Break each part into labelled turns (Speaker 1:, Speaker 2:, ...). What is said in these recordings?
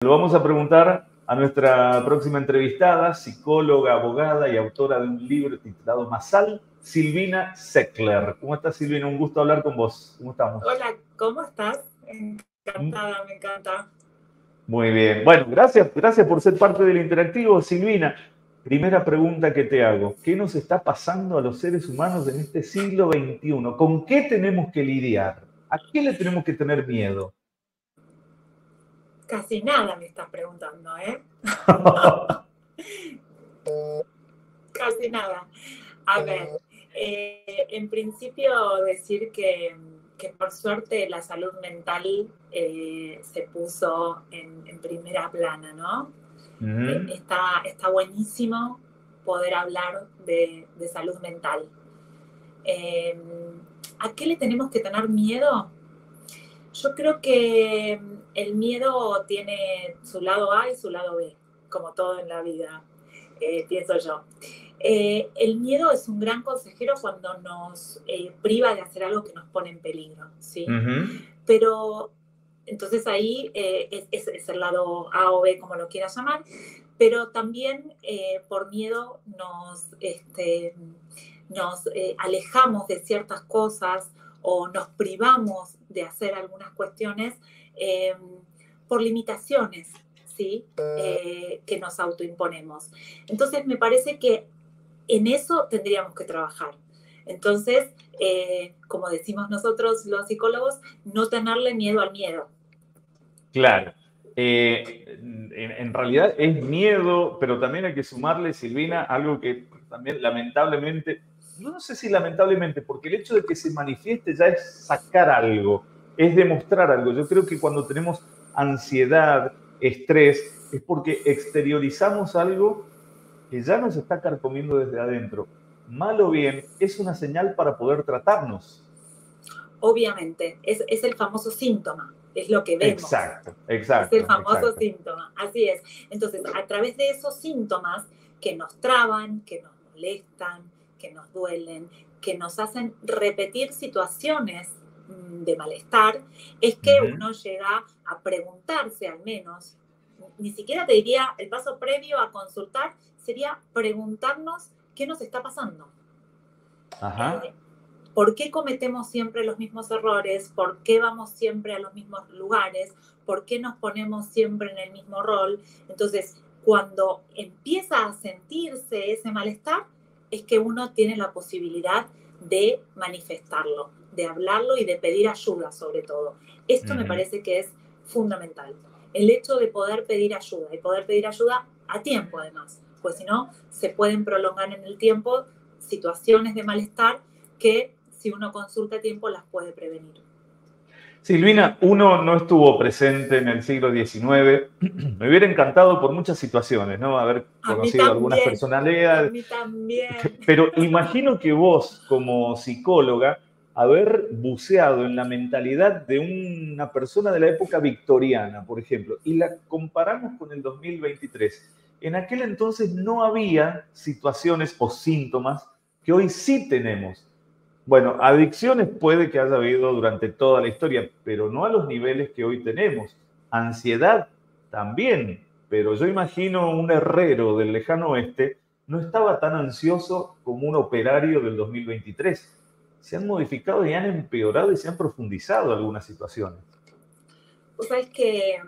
Speaker 1: Lo vamos a preguntar a nuestra próxima entrevistada, psicóloga, abogada y autora de un libro titulado Masal, Silvina Zeckler. ¿Cómo estás, Silvina? Un gusto hablar con vos. ¿Cómo estamos?
Speaker 2: Hola, ¿cómo estás? Encantada, me encanta.
Speaker 1: Muy bien. Bueno, gracias por ser parte del interactivo, Silvina. Primera pregunta que te hago. ¿Qué nos está pasando a los seres humanos en este siglo XXI? ¿Con qué tenemos que lidiar? ¿A qué le tenemos que tener miedo?
Speaker 2: Casi nada me estás preguntando, ¿eh? Casi nada. A ver, en principio decir que por suerte la salud mental se puso en primera plana, ¿no? Está buenísimo poder hablar de salud mental. ¿A qué le tenemos que tener miedo? Yo creo que el miedo tiene su lado A y su lado B, como todo en la vida, pienso yo. El miedo es un gran consejero cuando nos priva de hacer algo que nos pone en peligro, ¿sí? Pero entonces ahí es el lado A o B, como lo quieras llamar, pero también por miedo nos alejamos de ciertas cosas o nos privamos de hacer algunas cuestiones por limitaciones, ¿sí? Que nos autoimponemos. Entonces me parece que en eso tendríamos que trabajar. Entonces, como decimos nosotros los psicólogos, no tenerle miedo al miedo.
Speaker 1: Claro. En realidad es miedo, pero también hay que sumarle, Silvina, algo que también lamentablemente, no sé si lamentablemente, porque el hecho de que se manifieste ya es sacar algo, es demostrar algo. Yo creo que cuando tenemos ansiedad, estrés, es porque exteriorizamos algo que ya nos está carcomiendo desde adentro. Mal o bien, es una señal para poder tratarnos.
Speaker 2: Obviamente, es el famoso síntoma, es lo que vemos.
Speaker 1: Exacto.
Speaker 2: Es el famoso síntoma, así es. Entonces, a través de esos síntomas que nos traban, que nos molestan, que nos duelen, que nos hacen repetir situaciones de malestar, es que uno llega a preguntarse al menos, ni siquiera te diría el paso previo a consultar, sería preguntarnos qué nos está pasando.
Speaker 1: Ajá.
Speaker 2: ¿Por qué cometemos siempre los mismos errores? ¿Por qué vamos siempre a los mismos lugares? ¿Por qué nos ponemos siempre en el mismo rol? Entonces, cuando empieza a sentirse ese malestar, es que uno tiene la posibilidad de manifestarlo, de hablarlo y de pedir ayuda sobre todo. Esto me parece que es fundamental. El hecho de poder pedir ayuda y poder pedir ayuda a tiempo además, pues si no, se pueden prolongar en el tiempo situaciones de malestar que si uno consulta a tiempo las puede prevenir.
Speaker 1: Silvina, uno no estuvo presente en el siglo XIX. Me hubiera encantado por muchas situaciones, ¿no? Haber conocido algunas personalidades.
Speaker 2: A mí también.
Speaker 1: Pero imagino que vos, como psicóloga, haber buceado en la mentalidad de una persona de la época victoriana, por ejemplo, y la comparamos con el 2023. En aquel entonces no había situaciones o síntomas que hoy sí tenemos. Bueno, adicciones puede que haya habido durante toda la historia, pero no a los niveles que hoy tenemos. Ansiedad también, pero yo imagino un herrero del lejano oeste no estaba tan ansioso como un operario del 2023. Se han modificado y han empeorado y se han profundizado algunas situaciones.
Speaker 2: Vos sabés que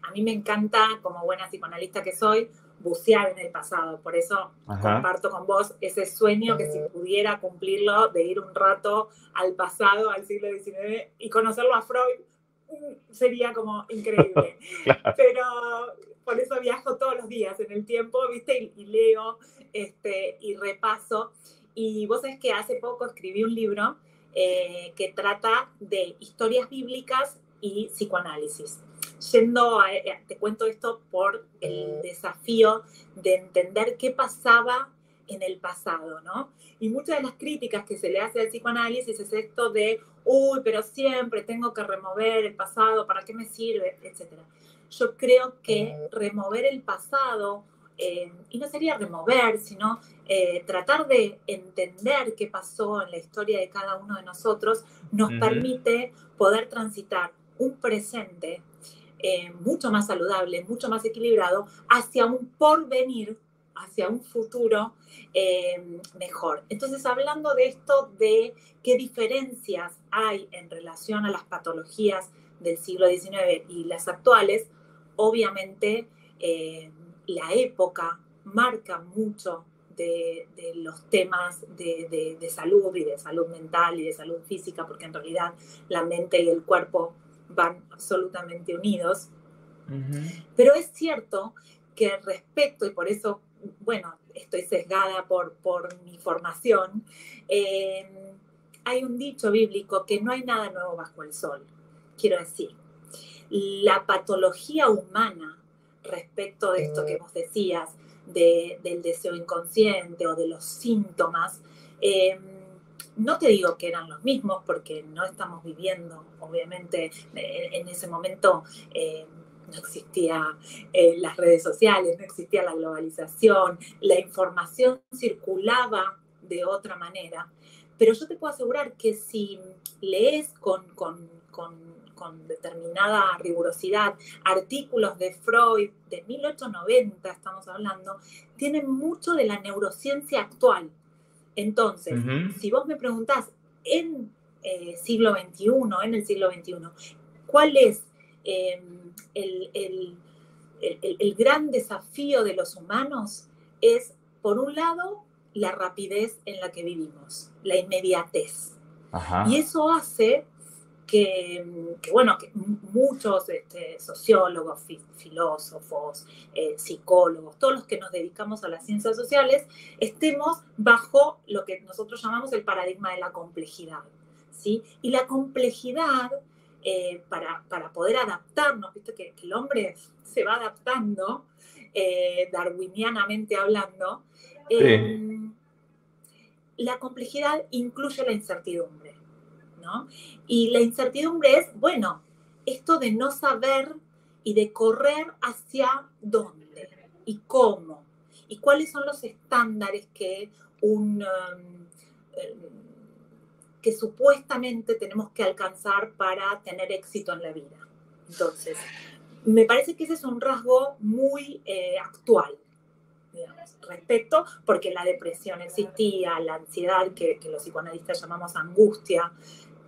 Speaker 2: a mí me encanta, como buena psicoanalista que soy, bucear en el pasado. Por eso comparto con vos ese sueño que si pudiera cumplirlo, de ir un rato al pasado, al siglo XIX, y conocerlo a Freud, sería como increíble.
Speaker 1: Claro.
Speaker 2: Pero por eso viajo todos los días en el tiempo, ¿viste? Y leo y repaso. Y vos sabés que hace poco escribí un libro que trata de historias bíblicas y psicoanálisis. Te cuento esto por el desafío de entender qué pasaba en el pasado, ¿no? Y muchas de las críticas que se le hace al psicoanálisis es esto de, uy, pero siempre tengo que remover el pasado, ¿para qué me sirve? Etcétera. Yo creo que remover el pasado, y no sería remover, sino tratar de entender qué pasó en la historia de cada uno de nosotros, nos permite poder transitar un presente mucho más saludable, mucho más equilibrado, hacia un porvenir, hacia un futuro mejor. Entonces, hablando de esto, de qué diferencias hay en relación a las patologías del siglo XIX y las actuales, obviamente la época marca mucho de los temas de salud y de salud mental y de salud física, porque en realidad la mente y el cuerpo van absolutamente unidos. Pero es cierto que respecto, y por eso, bueno, estoy sesgada por mi formación, hay un dicho bíblico que no hay nada nuevo bajo el sol. Quiero decir, la patología humana respecto de esto que vos decías, del deseo inconsciente o de los síntomas, no te digo que eran los mismos porque no estamos viviendo, obviamente, en ese momento no existían las redes sociales, no existía la globalización, la información circulaba de otra manera, pero yo te puedo asegurar que si lees con determinada rigurosidad artículos de Freud de 1890, estamos hablando, tienen mucho de la neurociencia actual. Entonces, si vos me preguntás en el siglo XXI, ¿cuál es el gran desafío de los humanos? Es, por un lado, la rapidez en la que vivimos, la inmediatez. Ajá. Y eso hace que muchos sociólogos, filósofos, psicólogos, todos los que nos dedicamos a las ciencias sociales, estemos bajo lo que nosotros llamamos el paradigma de la complejidad, ¿sí? Y la complejidad, para poder adaptarnos, viste que el hombre se va adaptando, darwinianamente hablando, la complejidad incluye la incertidumbre, ¿no? Y la incertidumbre es, bueno, esto de no saber y de correr hacia dónde y cómo y cuáles son los estándares que que supuestamente tenemos que alcanzar para tener éxito en la vida. Entonces, me parece que ese es un rasgo muy actual, digamos, respecto, porque la depresión existía, la ansiedad, que los psicoanalistas llamamos angustia,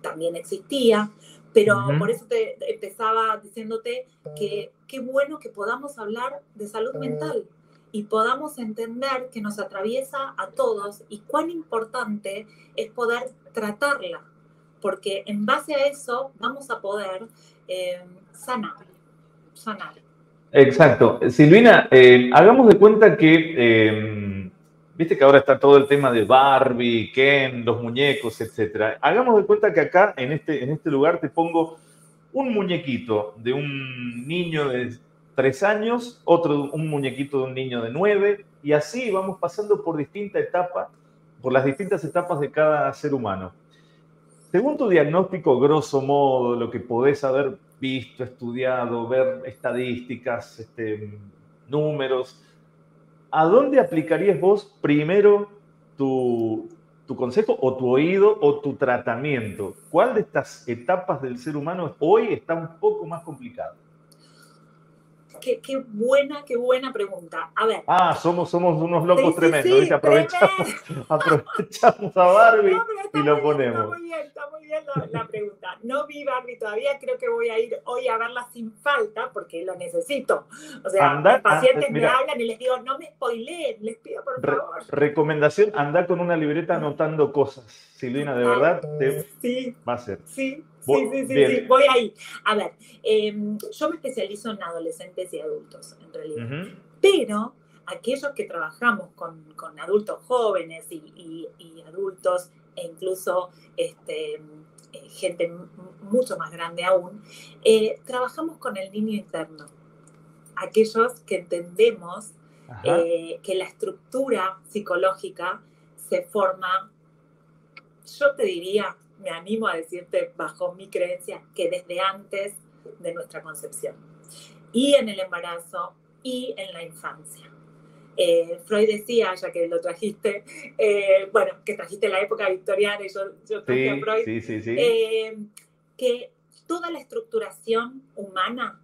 Speaker 2: también existía, pero por eso te empezaba diciéndote que qué bueno que podamos hablar de salud mental y podamos entender que nos atraviesa a todos y cuán importante es poder tratarla, porque en base a eso vamos a poder sanar.
Speaker 1: Exacto. Silvina, hagamos de cuenta que, viste que ahora está todo el tema de Barbie, Ken, los muñecos, etc. Hagamos de cuenta que acá, en este lugar, te pongo un muñequito de un niño de 3 años, un muñequito de un niño de 9, y así vamos pasando por las distintas etapas de cada ser humano. Según tu diagnóstico, grosso modo, lo que podés haber visto, estudiado, ver estadísticas, números, ¿a dónde aplicarías vos primero tu consejo o tu oído o tu tratamiento? ¿Cuál de estas etapas del ser humano hoy está un poco más complicado?
Speaker 2: Qué buena pregunta. A ver.
Speaker 1: Somos unos locos tremendos, ¿viste? Aprovechamos a Barbie y lo ponemos.
Speaker 2: Está muy bien la pregunta. No vi Barbie todavía, creo que voy a ir hoy a verla sin falta porque lo necesito. O sea, mis pacientes me hablan y les digo, no me spoileen, les pido por favor.
Speaker 1: Recomendación, anda con una libreta anotando cosas. Silvina, de verdad, va a ser.
Speaker 2: Sí, voy ahí. A ver, yo me especializo en adolescentes y adultos, en realidad. Pero aquellos que trabajamos con adultos jóvenes y adultos e incluso gente mucho más grande aún, trabajamos con el niño interno. Aquellos que entendemos que la estructura psicológica se forma, yo te diría, me animo a decirte bajo mi creencia, que desde antes de nuestra concepción, y en el embarazo y en la infancia. Freud decía, ya que lo trajiste, que trajiste la época victoriana y yo traje a Freud, que toda la estructuración humana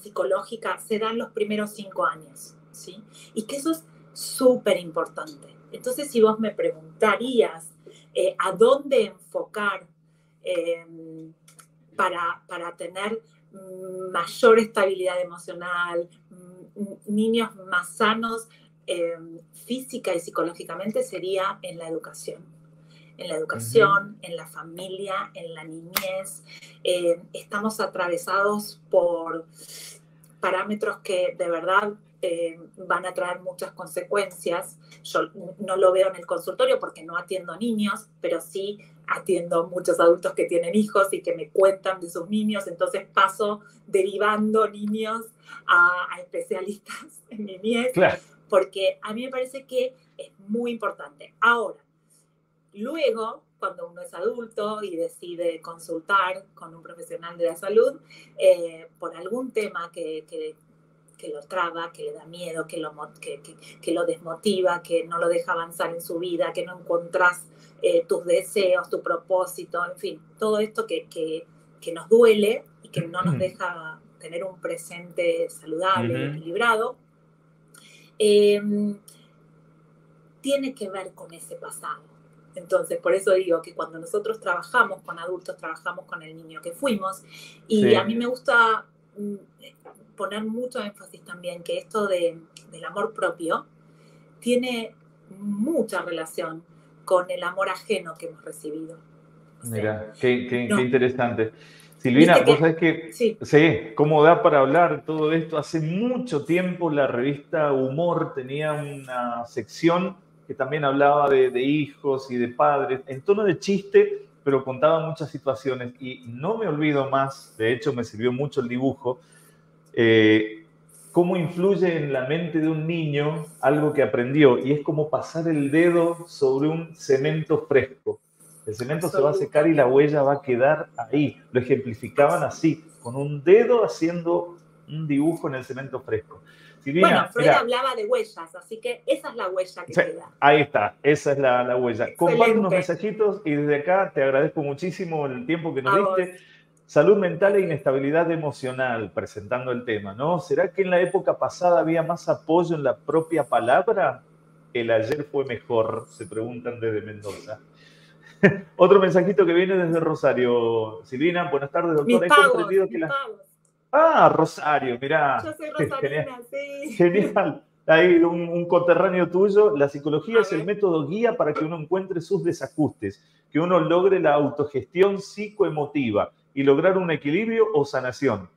Speaker 2: psicológica se da en los primeros 5 años, ¿sí? Y que eso es súper importante. Entonces, si vos me preguntarías a dónde enfocar para tener mayor estabilidad emocional, niños más sanos física y psicológicamente, sería en la educación. En la educación, en la familia, en la niñez. Estamos atravesados por parámetros que de verdad van a traer muchas consecuencias. Yo no lo veo en el consultorio porque no atiendo niños, pero sí atiendo muchos adultos que tienen hijos y que me cuentan de sus niños, entonces paso derivando niños a especialistas en niñez,
Speaker 1: claro,
Speaker 2: porque a mí me parece que es muy importante. Ahora, luego, cuando uno es adulto y decide consultar con un profesional de la salud por algún tema que lo traba, que le da miedo, que lo desmotiva, que no lo deja avanzar en su vida, que no encontrás tus deseos, tu propósito, en fin, todo esto que nos duele y que no nos deja tener un presente saludable y equilibrado, tiene que ver con ese pasado. Entonces, por eso digo que cuando nosotros trabajamos con adultos, trabajamos con el niño que fuimos, y sí, a mí me gusta poner mucho énfasis también que esto del amor propio tiene mucha relación con el amor ajeno que hemos recibido.
Speaker 1: O sea, mira, qué interesante. Silvina, vos sabés que sí, cómo da para hablar todo esto. Hace mucho tiempo la revista Humor tenía una sección que también hablaba de hijos y de padres, en tono de chiste, pero contaba muchas situaciones. Y no me olvido más, de hecho me sirvió mucho el dibujo, cómo influye en la mente de un niño algo que aprendió, y es como pasar el dedo sobre un cemento fresco. El cemento se va a secar y la huella va a quedar ahí. Lo ejemplificaban así, con un dedo haciendo un dibujo en el cemento fresco.
Speaker 2: Silvina, bueno, Freud hablaba de huellas, así que esa es la huella que queda.
Speaker 1: Ahí está, esa es la huella. Comparte unos mensajitos y desde acá te agradezco muchísimo el tiempo que nos diste. Vos. Salud mental e inestabilidad emocional, presentando el tema, ¿no? ¿Será que en la época pasada había más apoyo en la propia palabra? El ayer fue mejor, se preguntan desde Mendoza. Otro mensajito que viene desde Rosario. Silvina, buenas tardes, doctora.
Speaker 2: He comprendido que pagos.
Speaker 1: Ah, Rosario, mirá.
Speaker 2: Yo soy rosarina, sí.
Speaker 1: Genial. Ahí un coterráneo tuyo. La psicología es el método guía para que uno encuentre sus desajustes, que uno logre la autogestión psicoemotiva y lograr un equilibrio o sanación.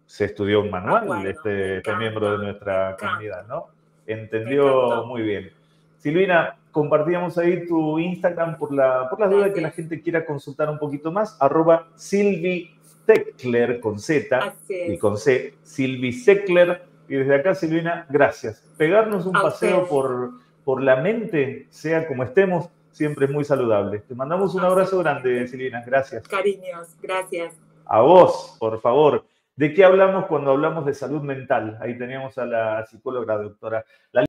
Speaker 1: Se estudió un manual, este miembro de nuestra comunidad, ¿no? Entendió muy bien. Silvina, compartíamos ahí tu Instagram por las dudas que la gente quiera consultar un poquito más, @SilviSeckler con Z y con C, SilviSeckler. Y desde acá, Silvina, gracias. Pegarnos un paseo por la mente, sea como estemos, siempre es muy saludable. Te mandamos un abrazo grande, Silvina. Gracias.
Speaker 2: Cariños, gracias.
Speaker 1: A vos, por favor. ¿De qué hablamos cuando hablamos de salud mental? Ahí teníamos a la psicóloga, doctora.